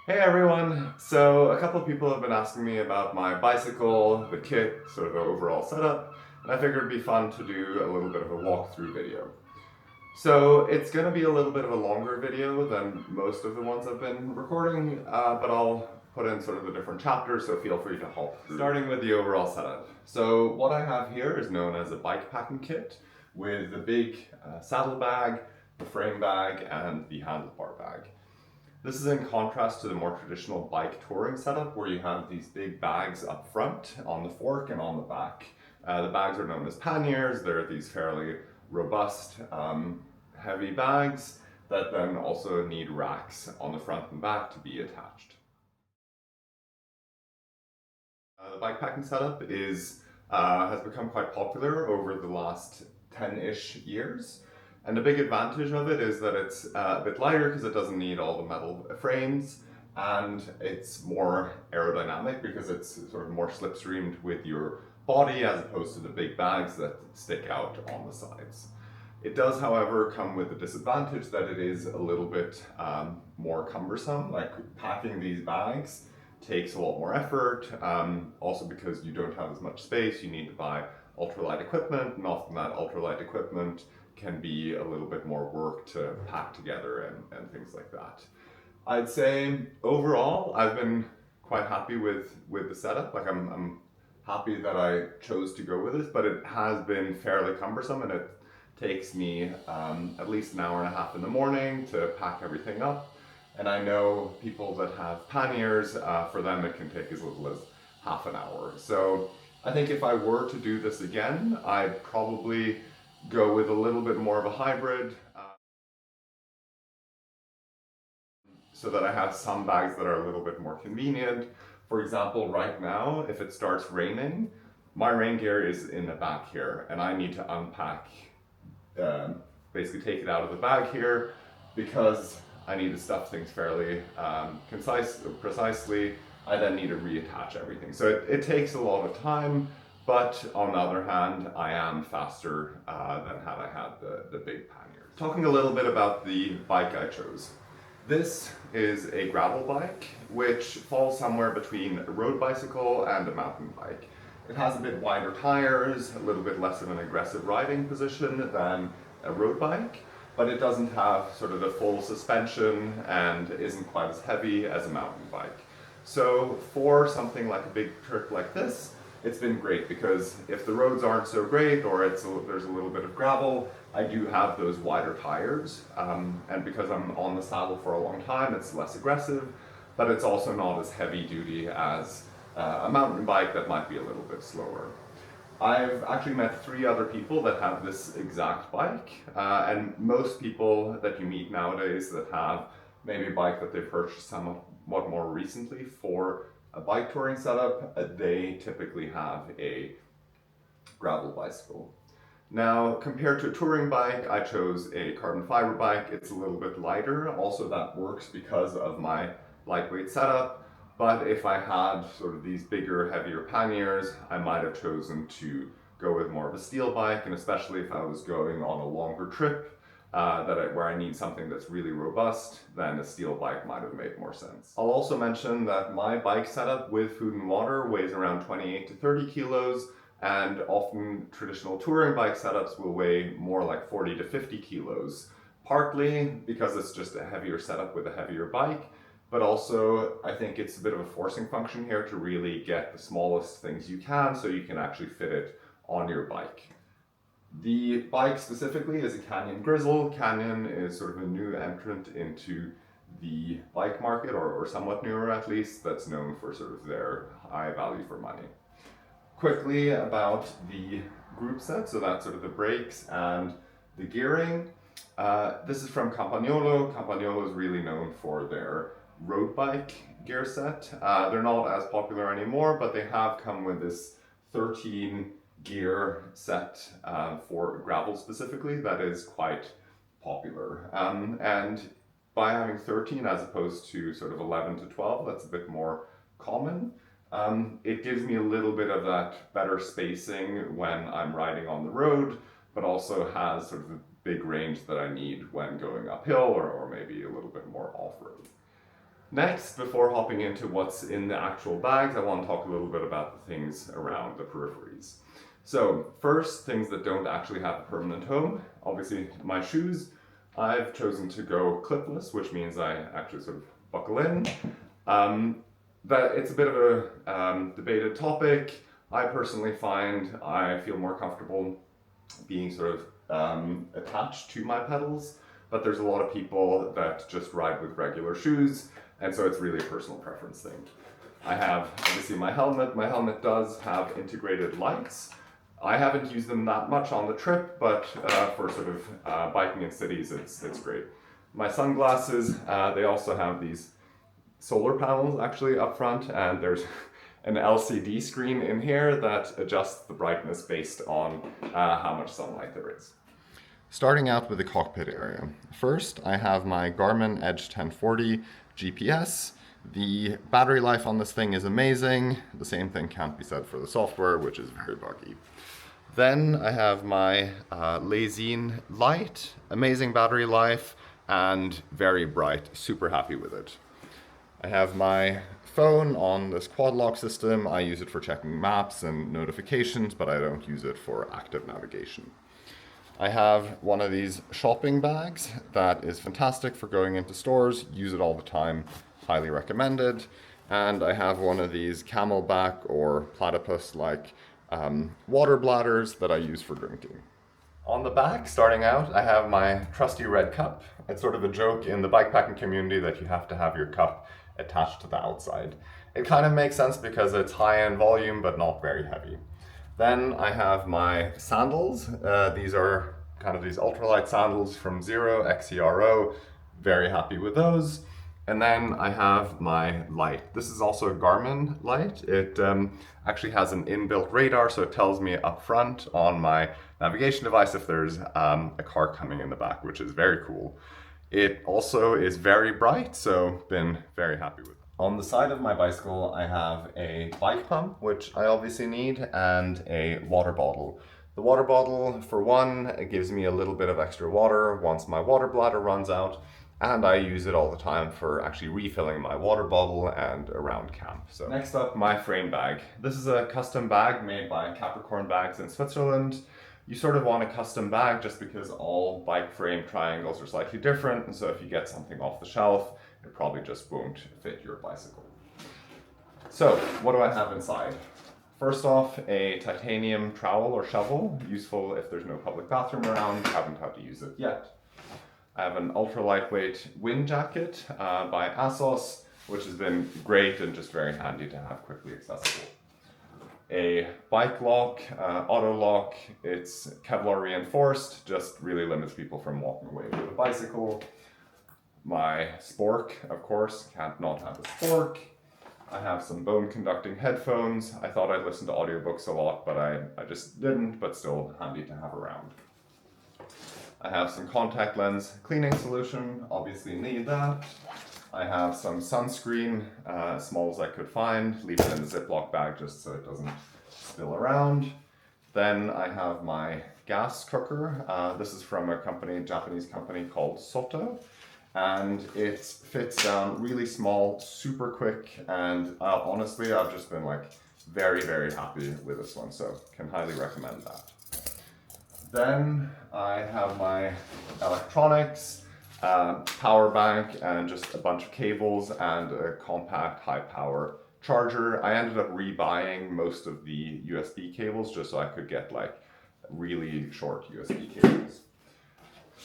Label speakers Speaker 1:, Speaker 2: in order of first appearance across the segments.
Speaker 1: Hey everyone! So a couple of people have been asking me about my bicycle, the kit, sort of the overall setup, and I figured it'd be fun to do a little bit of a walkthrough video. So it's going to be a little bit of a longer video than most of the ones I've been recording, but I'll put in sort of the different chapters, so feel free to hop through. Starting with the overall setup. So what I have here is known as a bike packing kit with the big saddle bag, the frame bag, and the handlebar bag. This is in contrast to the more traditional bike touring setup where you have these big bags up front on the fork and on the back. The bags are known as panniers. They're these fairly robust, heavy bags that then also need racks on the front and back to be attached. The bikepacking setup has become quite popular over the last 10-ish years. And the big advantage of it is that it's a bit lighter because it doesn't need all the metal frames, and it's more aerodynamic because it's sort of more slipstreamed with your body as opposed to the big bags that stick out on the sides. It does, however, come with the disadvantage that it is a little bit more cumbersome. Like packing these bags takes a lot more effort. Also because you don't have as much space, you need to buy ultralight equipment, and often that ultralight equipment can be a little bit more work to pack together and things like that. I'd say overall, I've been quite happy with the setup. Like I'm happy that I chose to go with this, but it has been fairly cumbersome, and it takes me at least an hour and a half in the morning to pack everything up. And I know people that have panniers, for them it can take as little as half an hour. So I think if I were to do this again, I'd probably go with a little bit more of a hybrid, so that I have some bags that are a little bit more convenient. For example, right now, if it starts raining, my rain gear is in the back here, and I need to unpack, basically take it out of the bag here, because I need to stuff things fairly precisely. I then need to reattach everything. So it takes a lot of time, but on the other hand, I am faster than had I had the big panniers. Talking a little bit about the bike I chose. This is a gravel bike, which falls somewhere between a road bicycle and a mountain bike. It has a bit wider tires, a little bit less of an aggressive riding position than a road bike, but it doesn't have sort of the full suspension and isn't quite as heavy as a mountain bike. So for something like a big trip like this, it's been great because if the roads aren't so great or there's a little bit of gravel, I do have those wider tires, and because I'm on the saddle for a long time, it's less aggressive, but it's also not as heavy duty as a mountain bike that might be a little bit slower. I've actually met 3 other people that have this exact bike, and most people that you meet nowadays that have maybe a bike that they've purchased somewhat more recently for a bike touring setup, they typically have a gravel bicycle. Now, compared to a touring bike, I chose a carbon fiber bike. It's a little bit lighter. Also, that works because of my lightweight setup. But if I had sort of these bigger, heavier panniers, I might have chosen to go with more of a steel bike, and especially if I was going on a longer trip, where I need something that's really robust, then a steel bike might have made more sense. I'll also mention that my bike setup with food and water weighs around 28 to 30 kilos, and often traditional touring bike setups will weigh more like 40 to 50 kilos, partly because it's just a heavier setup with a heavier bike, but also I think it's a bit of a forcing function here to really get the smallest things you can so you can actually fit it on your bike. The bike specifically is a Canyon Grizzle. Canyon is sort of a new entrant into the bike market, or somewhat newer at least, that's known for sort of their high value for money. Quickly about the group set, so that's sort of the brakes and the gearing. This is from Campagnolo. Campagnolo is really known for their road bike gear set. They're not as popular anymore, but they have come with this 13 gear set for gravel specifically that is quite popular. And by having 13 as opposed to sort of 11 to 12, that's a bit more common. It gives me a little bit of that better spacing when I'm riding on the road, but also has sort of the big range that I need when going uphill or maybe a little bit more off-road. Next, before hopping into what's in the actual bags, I want to talk a little bit about the things around the peripheries. So first, things that don't actually have a permanent home. Obviously, my shoes, I've chosen to go clipless, which means I actually sort of buckle in. But it's a bit of a debated topic. I personally find I feel more comfortable being sort of attached to my pedals, but there's a lot of people that just ride with regular shoes, and so it's really a personal preference thing. I have obviously my helmet. My helmet does have integrated lights. I haven't used them that much on the trip, but for sort of biking in cities, it's great. My sunglasses, they also have these solar panels actually up front, and there's an LCD screen in here that adjusts the brightness based on how much sunlight there is. Starting out with the cockpit area. First, I have my Garmin Edge 1040 GPS. The battery life on this thing is amazing. The same thing can't be said for the software, which is very buggy. Then I have my Lazine light, amazing battery life and very bright, super happy with it. I have my phone on this quad lock system. I use it for checking maps and notifications, but I don't use it for active navigation. I have one of these shopping bags that is fantastic for going into stores, use it all the time, highly recommended. And I have one of these camelback or platypus-like water bladders that I use for drinking. On the back, starting out, I have my trusty red cup. It's sort of a joke in the bikepacking community that you have to have your cup attached to the outside. It kind of makes sense because it's high in volume but not very heavy. Then I have my sandals. These are kind of these ultralight sandals from Zero, XCRO. Very happy with those. And then I have my light. This is also a Garmin light. It actually has an inbuilt radar, so it tells me up front on my navigation device if there's a car coming in the back, which is very cool. It also is very bright, so been very happy with it. On the side of my bicycle, I have a bike pump, which I obviously need, and a water bottle. The water bottle, for one, it gives me a little bit of extra water once my water bladder runs out, and I use it all the time for actually refilling my water bottle and around camp. So next up, my frame bag. This is a custom bag made by Capricorn Bags in Switzerland. You sort of want a custom bag just because all bike frame triangles are slightly different, and so if you get something off the shelf, it probably just won't fit your bicycle. So what do I have inside? First off, a titanium trowel or shovel, useful if there's no public bathroom around, haven't had to use it yet. I have an ultra lightweight wind jacket by ASOS, which has been great and just very handy to have quickly accessible. A bike lock, auto lock, it's Kevlar reinforced, just really limits people from walking away with a bicycle. My spork, of course, can't not have a spork. I have some bone conducting headphones. I thought I'd listen to audiobooks a lot, but I just didn't, but still handy to have around. I have some contact lens cleaning solution, obviously need that. I have some sunscreen, as small as I could find, leave it in the Ziploc bag just so it doesn't spill around. Then I have my gas cooker. This is from a company, Japanese company called Soto. And it fits down really small, super quick, and honestly, I've just been like very, very happy with this one, so can highly recommend that. Then I have my electronics, power bank, and just a bunch of cables and a compact high power charger. I ended up rebuying most of the USB cables just so I could get like really short USB cables.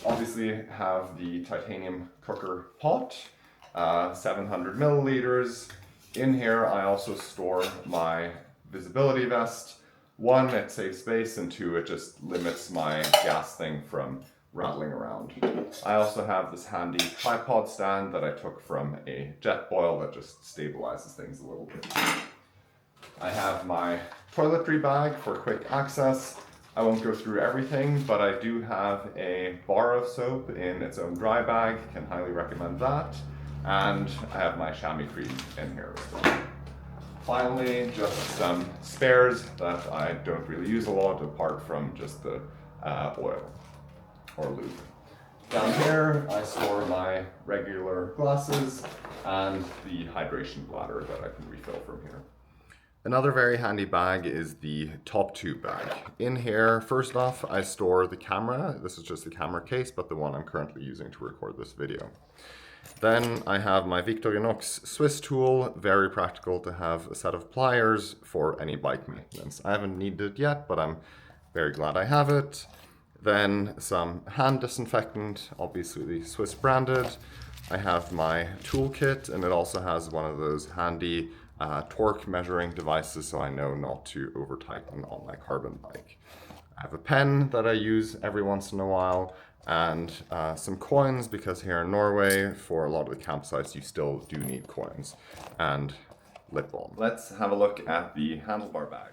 Speaker 1: Obviously have the titanium cooker pot, 700 milliliters. In here I also store my visibility vest. One, it saves space, and two, it just limits my gas thing from rattling around. I also have this handy tripod stand that I took from a Jetboil that just stabilizes things a little bit. I have my toiletry bag for quick access. I won't go through everything, but I do have a bar of soap in its own dry bag, can highly recommend that. And I have my chamois cream in here as well. Finally, just some spares that I don't really use a lot apart from just the oil or lube. Down here, I store my regular glasses and the hydration bladder that I can refill from here. Another very handy bag is the top tube bag. In here, first off, I store the camera. This is just the camera case, but the one I'm currently using to record this video. Then I have my Victorinox Swiss tool, very practical to have a set of pliers for any bike maintenance. I haven't needed it yet, but I'm very glad I have it. Then some hand disinfectant, obviously Swiss branded. I have my toolkit, and it also has one of those handy torque measuring devices, so I know not to over tighten on my carbon bike. I have a pen that I use every once in a while, and some coins, because here in Norway, for a lot of the campsites, you still do need coins, and lip balm. Let's have a look at the handlebar bag.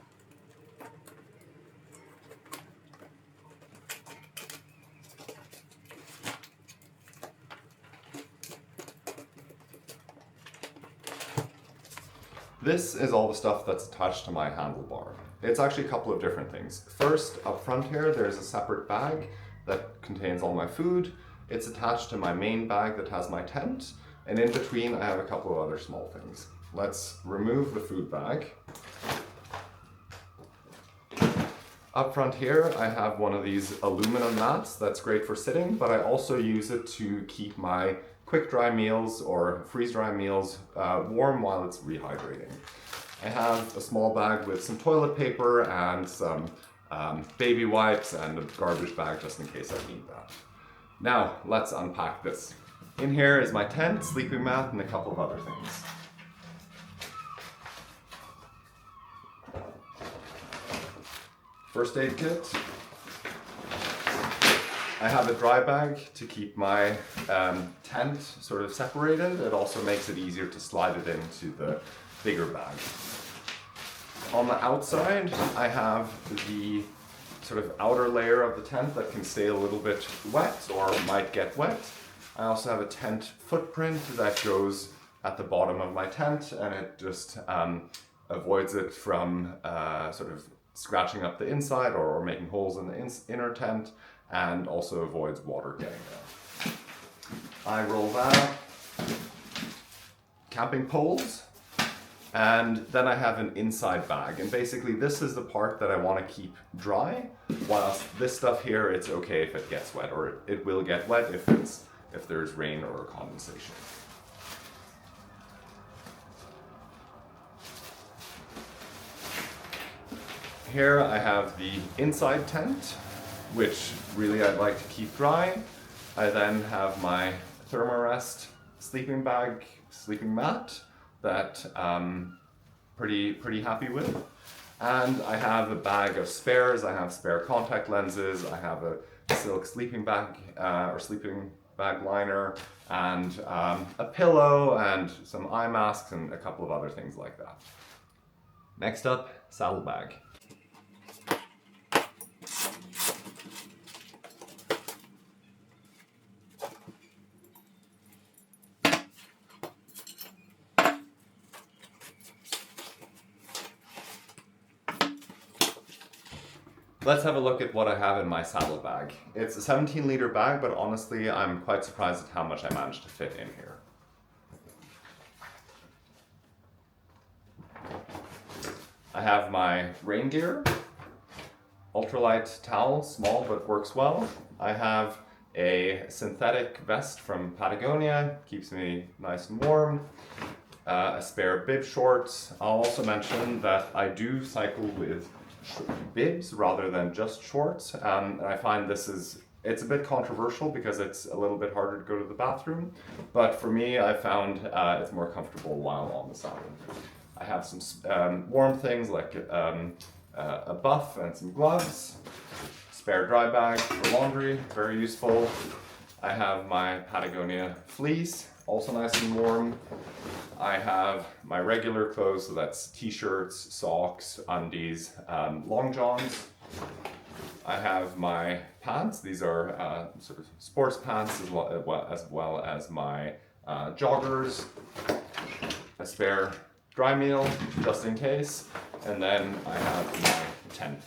Speaker 1: This is all the stuff that's attached to my handlebar. It's actually a couple of different things. First, up front here, there's a separate bag that contains all my food. It's attached to my main bag that has my tent, and in between I have a couple of other small things. Let's remove the food bag. Up front here, I have one of these aluminum mats that's great for sitting, but I also use it to keep my quick dry meals or freeze dry meals warm while it's rehydrating. I have a small bag with some toilet paper and some baby wipes and a garbage bag just in case I need that. Now let's unpack this. In here is my tent, sleeping mat, and a couple of other things. First aid kit. I have a dry bag to keep my tent sort of separated. It also makes it easier to slide it into the bigger bag. On the outside, I have the sort of outer layer of the tent that can stay a little bit wet or might get wet. I also have a tent footprint that goes at the bottom of my tent, and it just avoids it from sort of scratching up the inside or making holes in the inner tent, and also avoids water getting there. I roll that up. Camping poles. And then I have an inside bag, and basically this is the part that I want to keep dry, whilst this stuff here, it's okay if it gets wet, or it will get wet if there's rain or condensation. Here I have the inside tent, which really I'd like to keep dry. I then have my Thermarest sleeping bag, sleeping mat, that I'm pretty happy with. And I have a bag of spares. I have spare contact lenses. I have a silk sleeping bag or sleeping bag liner, and a pillow and some eye masks and a couple of other things like that. Next up, saddle bag. Let's have a look at what I have in my saddle bag. It's a 17-liter bag, but honestly, I'm quite surprised at how much I managed to fit in here. I have my rain gear, ultralight towel, small but works well. I have a synthetic vest from Patagonia, keeps me nice and warm. A spare bib shorts. I'll also mention that I do cycle with bibs rather than just shorts, and I find it's a bit controversial because it's a little bit harder to go to the bathroom, but for me I found it's more comfortable while on the saddle. I have some warm things like a buff and some gloves, spare dry bag for laundry, very useful. I have my Patagonia fleece, also nice and warm. I have my regular clothes, so that's t-shirts, socks, undies, long johns. I have my pants. These are sort of sports pants as well as my joggers. A spare dry meal just in case, and then I have my tent.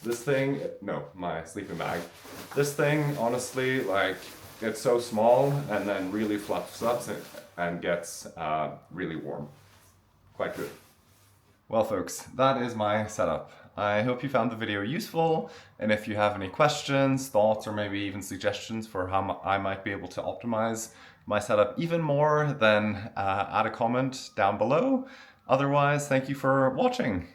Speaker 1: My sleeping bag. This thing, honestly, like, it's so small and then really fluffs up and gets really warm. Quite good. Well folks, that is my setup. I hope you found the video useful, and if you have any questions, thoughts, or maybe even suggestions for how I might be able to optimize my setup even more, then add a comment down below. Otherwise, thank you for watching.